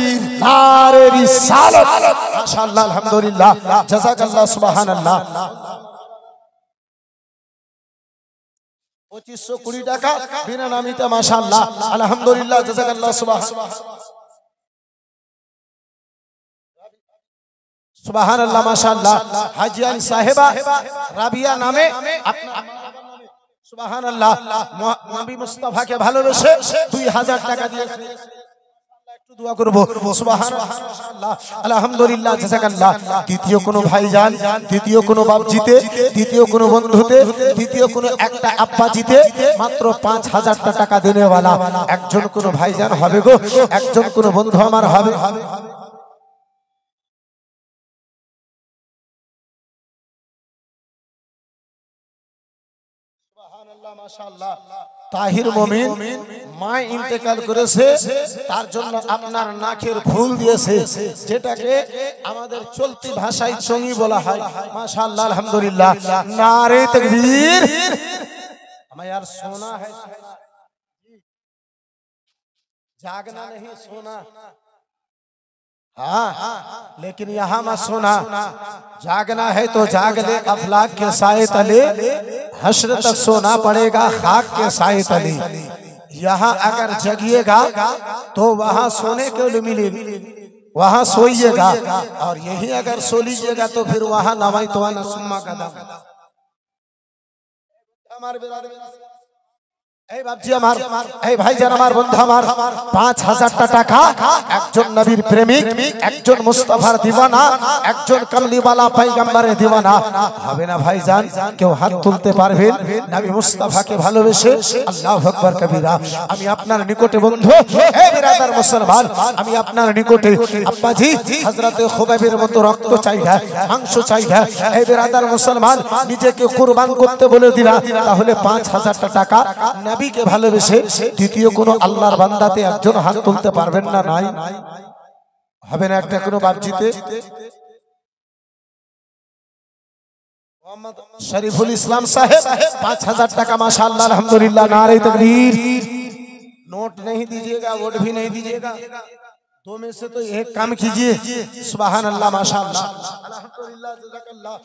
नारे रिसालत। माशाअल्लाह, अल्हम्दुलिल्लाह, जज़ाकल्लाह, सुबहानाल्लाह। 2520 টাকা বিনা নামিতে, মাশাআল্লাহ, আলহামদুলিল্লাহ, জাযাকাল্লাহ, সুবহানাল্লাহ, মাশাআল্লাহ। হাজিয়ান সাহেবা রাবিয়া নামে সুবহানাল্লাহ নবী মুস্তাফাকে ভালোবেসে 2000 টাকা দিয়েছে। একটু দোয়া করব। সুবহানাল্লাহ, আলহামদুলিল্লাহ, জাযাকাল্লাহ। দ্বিতীয় কোনো ভাইজান, দ্বিতীয় কোনো বাপ জিতে, দ্বিতীয় কোনো বন্ধুতে, দ্বিতীয় কোনো একটা আব্বা জিতে মাত্র 5000 টাকা দেনেওয়ালা একজন কোনো ভাইজান হবে গো, একজন কোনো বন্ধু আমার হবে। তাহির মুমিন মা ইন্তেকাল করেছে, তার জন্য আপনার নাকের ফুল দিয়েছে, যেটাকে আমাদের চলতি ভাষায় চঙ্গি বলা হয়। মাশাআল্লাহ, আলহামদুলিল্লাহ, নারে তাকবীর। हमें यार सोना है, जागना नहीं सोना। हाँ, लेकिन यहाँ मत सोना, जागना है तो जाग ले, अफलाक के साए तले हश्र तक सोना पड़ेगा, खाक के साए तले। यहाँ अगर जगिएगा तो वहाँ सोने के लिए मिलेगी, वहाँ सोइएगा, और यही अगर सो लीजिएगा तो फिर वहाँ नवाई तो आना सुम्मा कदम। हमारे এই বাপজি আমার, এই ভাইজান আমার, বন্ধু আমার, ৫,০০০ টাকা একজন নবীর প্রেমিক, একজন মুস্তাফার দিওয়ানা, একজন কামলিওয়ালা পয়গম্বরের দিওয়ানা হবে না ভাইজান? কেউ হাত তুলতে পারবেন নবী মুস্তাফাকে ভালোবেসে? আল্লাহু আকবার কবীরা। আমি আপনার নিকটে বন্ধু, এই বিরাদার মুসলমান, আমি আপনার নিকটে আব্বাজি হযরতে খুবাইবের মতো রক্ত চাই না, মাংস চাই না। এই বিরাদার মুসলমান, নিজেকে কুরবান করতে বলে দিলা, তাহলে ৫,০০০ টাকা নবীকে ভালোবেসে দ্বিতীয় কোন আল্লাহর বান্দাতে একজন হাত তুলতে পারবেন না? নাই, হবে না একটা কোনো বাপজিতে। মোহাম্মদ শরীফুল ইসলাম সাহেব ৫,০০০ টাকা, মাশাআল্লাহ, আলহামদুলিল্লাহ, नारे तकबीर। नोट नहीं दीजिएगा, वोट भी नहीं दीजिएगा, दो में से तो एक काम कीजिए। सुभान अल्लाह, माशाअल्लाह, अल्हम्दुलिल्लाह, जज़ाकल्लाह।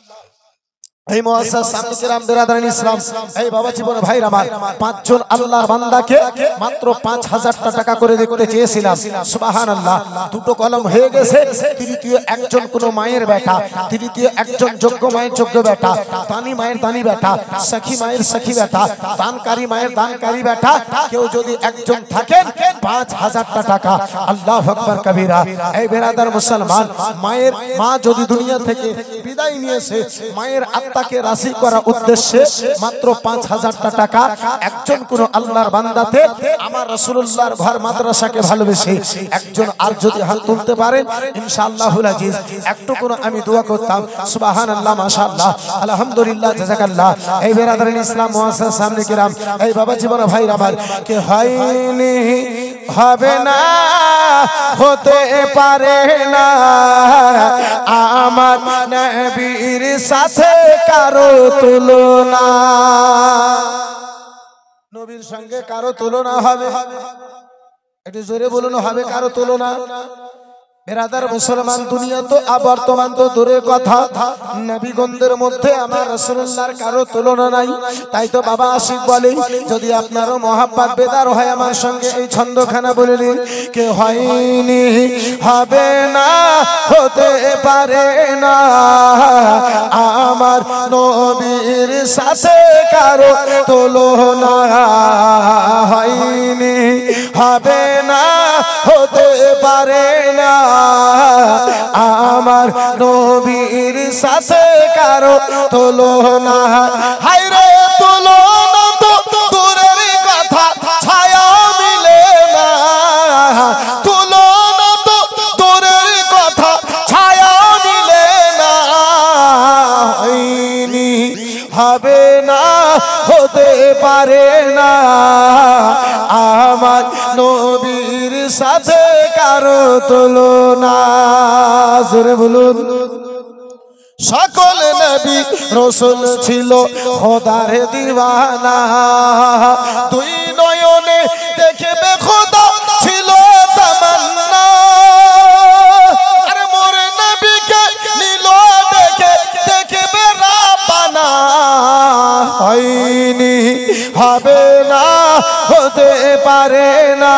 এই মুআসসাস সামনে কিরাম বিরাদারান ইসলাম, এই বাবা জীবন ভাইরা আমার, ৫ জন আল্লাহর বান্দাকে মাত্র ৫,০০০ টাকা করে দিতে চেয়েছিলাম। সুবহানাল্লাহ, দুটো কলম হয়ে গেছে। তৃতীয় একজন কোন মায়ের বেটা, তৃতীয় একজন যোগ্য মায়ের যোগ্য বেটা, দানি মায়ের দানি বেটা, সখী মায়ের সখী বেটা, দানকারী মায়ের দানকারী বেটা, কেউ যদি একজন থাকেন ৫,০০০ টাকা। আল্লাহু আকবার কবীরা। এই বিরাদার মুসলমান, মায়ের মা যদি দুনিয়া থেকে বিদায় নিয়েছে, মায়ের আত্মাকে রাশি করার উদ্দেশ্যে মাত্র ৫,০০০ টাকা একজন কোন আল্লাহর বান্দাতে আমার রাসূলুল্লাহর ঘর মাদ্রাসাকে ভালোবেসে একজন আর যদি হাত তুলতে পারেন, ইনশাআল্লাহুল আজিজ একটু কোন আমি দোয়া করতাম। সুবহানাল্লাহ, মাশাআল্লাহ, আলহামদুলিল্লাহ, জাযাকাল্লাহ। এই বিরাদারান ইসলাম মুআসসাস সামনে কিরাম, এই বাবা জীবন ভাইরা আমার, কে হয়নি, হবে না, হতে পারে না আমার নবীর সাথে কারো তুলনা। নবীর সঙ্গে কারো তুলনা হবে? একটু জোরে বলুন, হবে কারো তুলনা? বিরাদার মুসলমান, দুনিয়া তো বর্তমান তো দূরের কথা, নবীগণদের মধ্যে আমার রাসূলুল্লাহর কারো তুলনা নাই। তাই তো বাবা আশিক বলে, যদি আপনারও মহাব্বত বেদার হয় আমার সঙ্গে এই ছন্দখানা বলে নিন, কে হয়নি, হবে না, হতে পারে না আমার নবীর সাথে কারো তুলনা। হয়নি, হবে না, হতে পারে না আমার নবীর সাথে কারো তুলনা। হায়রে তুলনা তো দূরের কথা, ছায়া মিলে না। তুলনা তো দূরের কথা, ছায়া মিলে না। হয়নি, হবে না, হতে পারে না আমার নবীর সাথে কারো তুলনা। জোরে বলুন। সকল নবী রাসূল ছিল খোদার দিওয়ানা, দুই নয়নে দেখবে খোদা ছিল তামান্না। আরে মোর নবীকে নীল দেখে দেখবে রাব্বানা। হয়নি, হবে না, হতে পারে না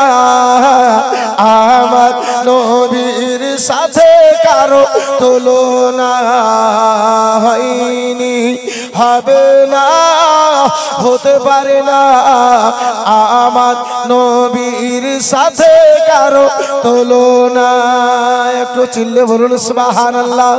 আমার নবীর সাথে কারো তুলনা। হয়নি, হবে না, হতে পারে না আমার নবীর সাথে কারো তুলনা। একটু চিল্লে বলুন সুবহানাল্লাহ।